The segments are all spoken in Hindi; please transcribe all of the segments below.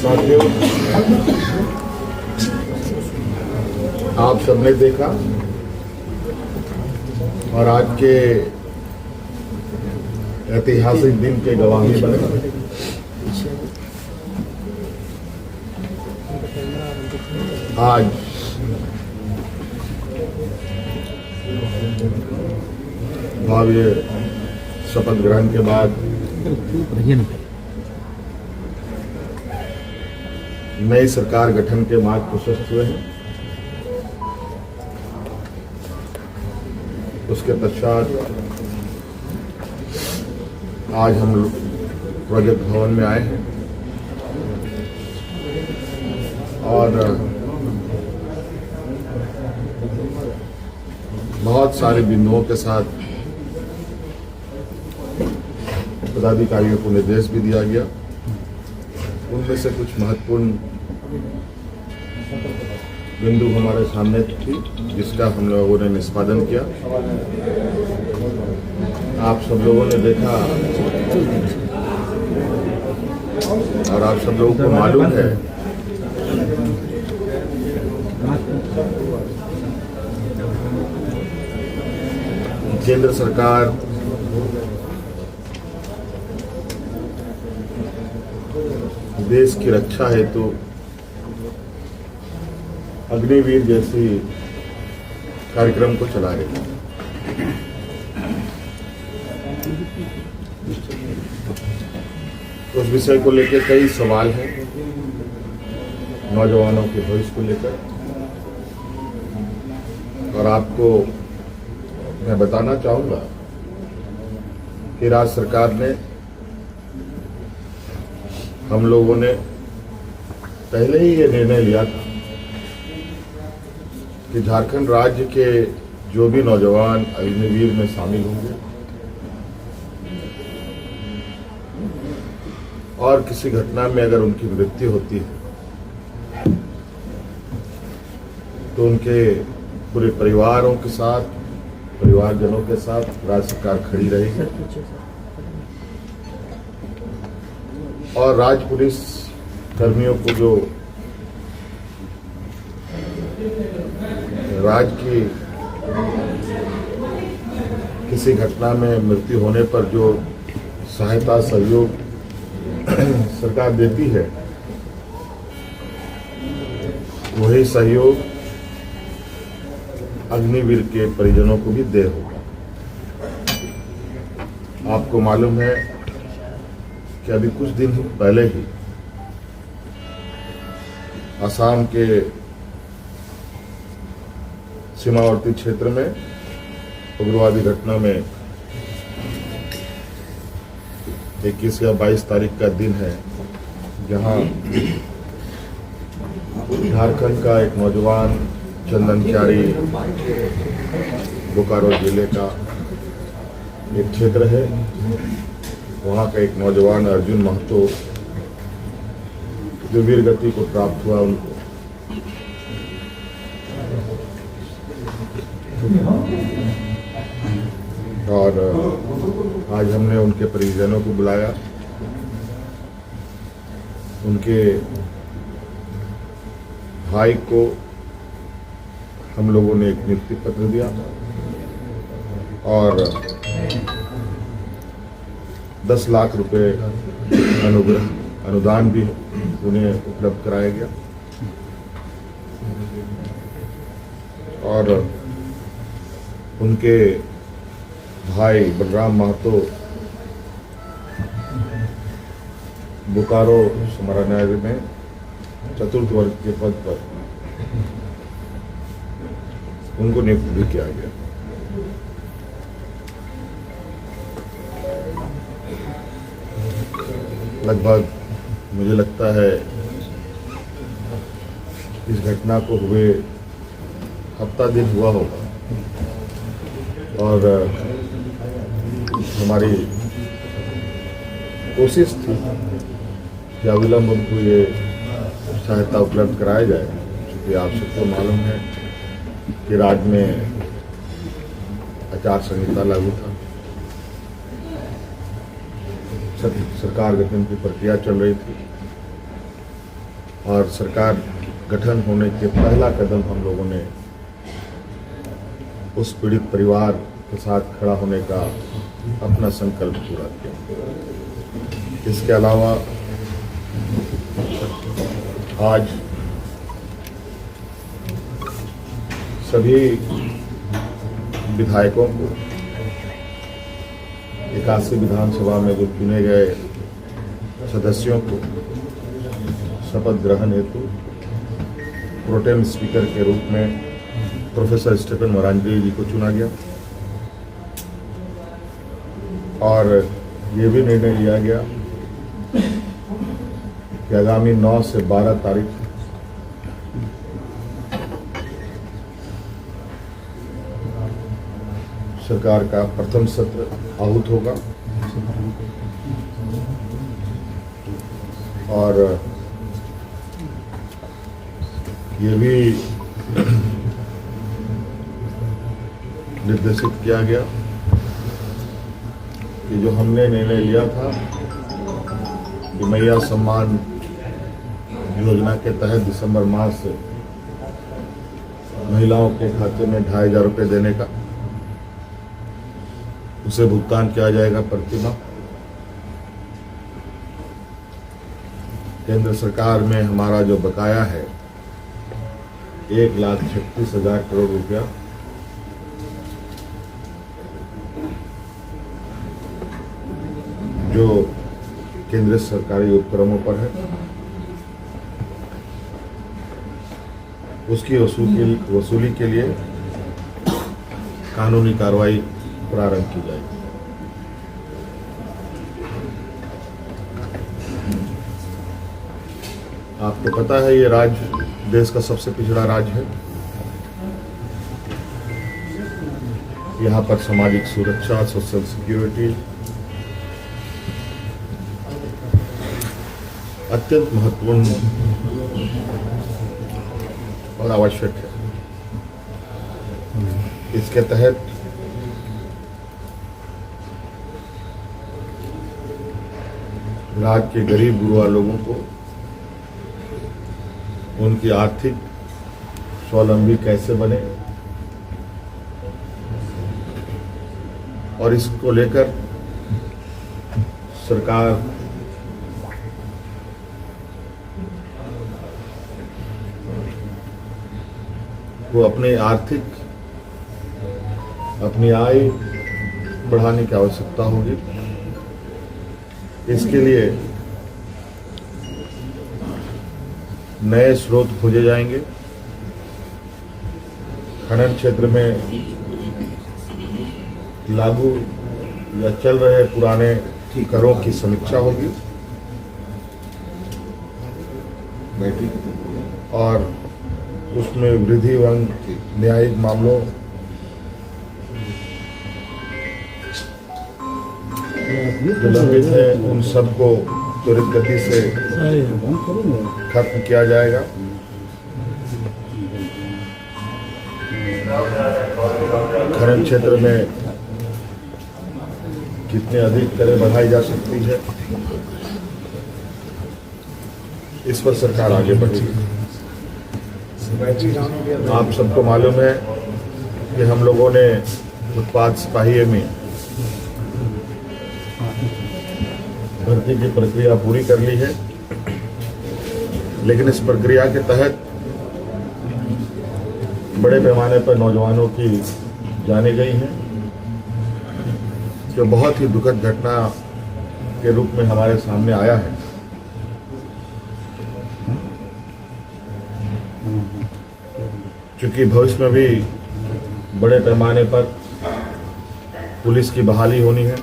साथियों, आप सबने देखा और आज के ऐतिहासिक दिन के गवाही बने। आज भव्य शपथ ग्रहण के बाद नई सरकार गठन के मार्ग प्रशस्त हुए हैं। उसके पश्चात आज हम लोग प्रोजेक्ट भवन में आए हैं और बहुत सारे बिंदुओं के साथ पदाधिकारियों को निर्देश भी दिया गया। उनमें से कुछ महत्वपूर्ण बिंदु हमारे सामने थी जिसका हम लोगों ने निष्पादन किया। आप सब लोगों ने देखा और आप सब लोगों को मालूम है केंद्र सरकार देश की रक्षा हेतु अग्निवीर जैसी कार्यक्रम को चला रही है। उस विषय को लेकर कई सवाल हैं नौजवानों के भविष्य को लेकर, और आपको मैं बताना चाहूंगा कि राज्य सरकार ने, हम लोगों ने पहले ही ये निर्णय लिया था कि झारखंड राज्य के जो भी नौजवान अग्निवीर में शामिल होंगे और किसी घटना में अगर उनकी मृत्यु होती है तो उनके पूरे परिवारों के साथ, परिवारजनों के साथ राज्य सरकार खड़ी रहेगी और राज्य पुलिस कर्मियों को जो राज्य की किसी घटना में मृत्यु होने पर जो सहायता सहयोग सरकार देती है, वही सहयोग अग्निवीर के परिजनों को भी दे होगा। आपको मालूम है कि अभी कुछ दिन पहले ही असम के सीमावर्ती क्षेत्र में उग्रवादी घटना में 21 या 22 तारीख का दिन है, जहां झारखंड का एक नौजवान चंदन क्यारी, बोकारो जिले का एक क्षेत्र है, वहाँ का एक नौजवान अर्जुन महतो जो वीर गति को प्राप्त हुआ, उनको और आज हमने उनके परिजनों को बुलाया। उनके भाई को हम लोगों ने एक नियुक्ति पत्र दिया और 10 लाख रुपए अनुदान भी उन्हें उपलब्ध कराया गया और उनके भाई बलराम महतो बोकारो समाहरणालय में चतुर्थ वर्ग के पद पर उनको नियुक्त भी किया गया। लगभग मुझे लगता है इस घटना को हुए हफ्ता दिन हुआ होगा और हमारी कोशिश थी कि अविलंब उनको ये सहायता उपलब्ध कराया जाए, क्योंकि आप सबको मालूम है कि राज्य में आचार संहिता लागू था, सरकार गठन की प्रक्रिया चल रही थी और सरकार गठन होने के पहला कदम हम लोगों ने उस पीड़ित परिवार के साथ खड़ा होने का अपना संकल्प पूरा किया। इसके अलावा आज सभी विधायकों को 81 विधानसभा में जो चुने गए सदस्यों को शपथ ग्रहण हेतु प्रोटेम स्पीकर के रूप में प्रोफेसर स्टीफन मरांडी जी को चुना गया और ये भी निर्णय लिया गया कि आगामी 9 से 12 तारीख सरकार का प्रथम सत्र आहूत होगा और ये भी निर्देशित किया गया कि जो हमने निर्णय लिया था कि मैया सम्मान योजना के तहत दिसंबर माह से महिलाओं के खाते में 2500 रुपये देने का, उसे भुगतान किया जाएगा प्रति माह। केंद्र सरकार में हमारा जो बकाया है 1,36,000 करोड़ रुपया, जो केंद्रीय सरकारी उपक्रमों पर है, उसकी वसूली के लिए कानूनी कार्रवाई प्रारंभ की जाएगी। आपको पता है ये राज्य देश का सबसे पिछड़ा राज्य है। यहाँ पर सामाजिक सुरक्षा, सोशल सिक्योरिटी अत्यंत महत्वपूर्ण और आवश्यक है। इसके तहत राज्य के गरीब गुरुआ लोगों को उनकी आर्थिक स्वावलंबी कैसे बने और इसको लेकर सरकार को अपनी आय बढ़ाने की आवश्यकता होगी। इसके लिए नए स्रोत खोजे जाएंगे। खनन क्षेत्र में लागू या चल रहे पुराने करों की समीक्षा होगी और उसमें वृद्धि एवं न्यायिक मामलों जो लंबित है उन सबको त्वरित गति से खत्म किया जाएगा। खनन क्षेत्र में कितने अधिक करें बढ़ाई जा सकती है, इस पर सरकार आगे बढ़ी। आप सबको मालूम है कि हम लोगों ने उत्पाद सिपाही में भर्ती की प्रक्रिया पूरी कर ली है, लेकिन इस प्रक्रिया के तहत बड़े पैमाने पर नौजवानों की जाने गई हैं, जो बहुत ही दुखद घटना के रूप में हमारे सामने आया है। क्योंकि भविष्य में भी बड़े पैमाने पर पुलिस की बहाली होनी है,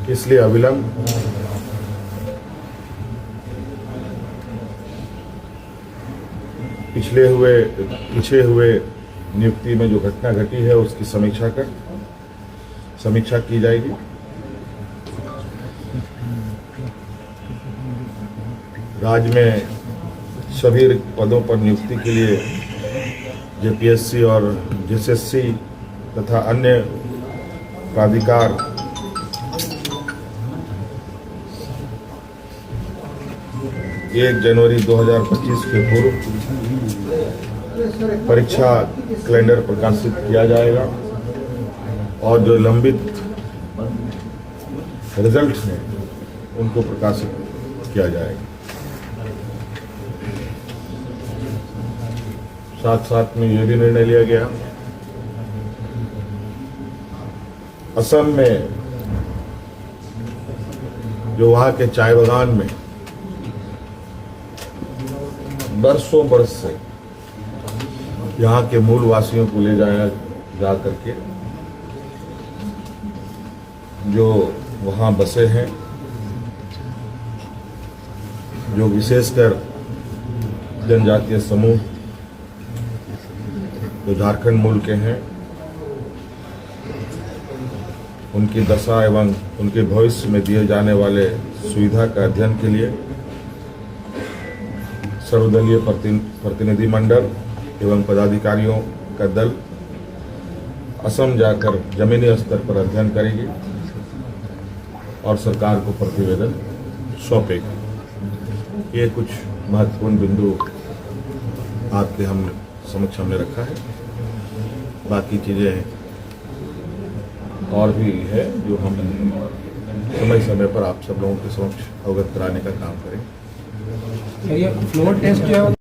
इसलिए अविलंब पीछे हुए नियुक्ति में जो घटना घटी है उसकी समीक्षा की जाएगी। राज्य में सभी पदों पर नियुक्ति के लिए जेपीएससी और जेएसएससी तथा अन्य प्राधिकार हाँ 1 जनवरी 2025 के पूर्व परीक्षा कैलेंडर प्रकाशित किया जाएगा और जो लंबित रिजल्ट्स हैं उनको प्रकाशित किया जाएगा। साथ साथ में यह भी निर्णय लिया गया, असम में जो वहां के चाय बागान में बरसों बरस से यहाँ के मूल वासियों को ले जाया जा करके जो वहाँ बसे हैं, जो विशेषकर जनजातीय समूह जो झारखंड मूल के हैं, उनकी दशा एवं उनके भविष्य में दिए जाने वाले सुविधा का अध्ययन के लिए सर्वदलीय प्रतिनिधि मंडल एवं पदाधिकारियों का दल असम जाकर जमीनी स्तर पर अध्ययन करेगी और सरकार को प्रतिवेदन सौंपेगी। ये कुछ महत्वपूर्ण बिंदु आपके समक्ष हमने रखा है। बाकी चीज़ें और भी है जो हम समय समय पर आप सब लोगों के समक्ष अवगत कराने का काम करें। ये फ्लोर टेस्ट जो है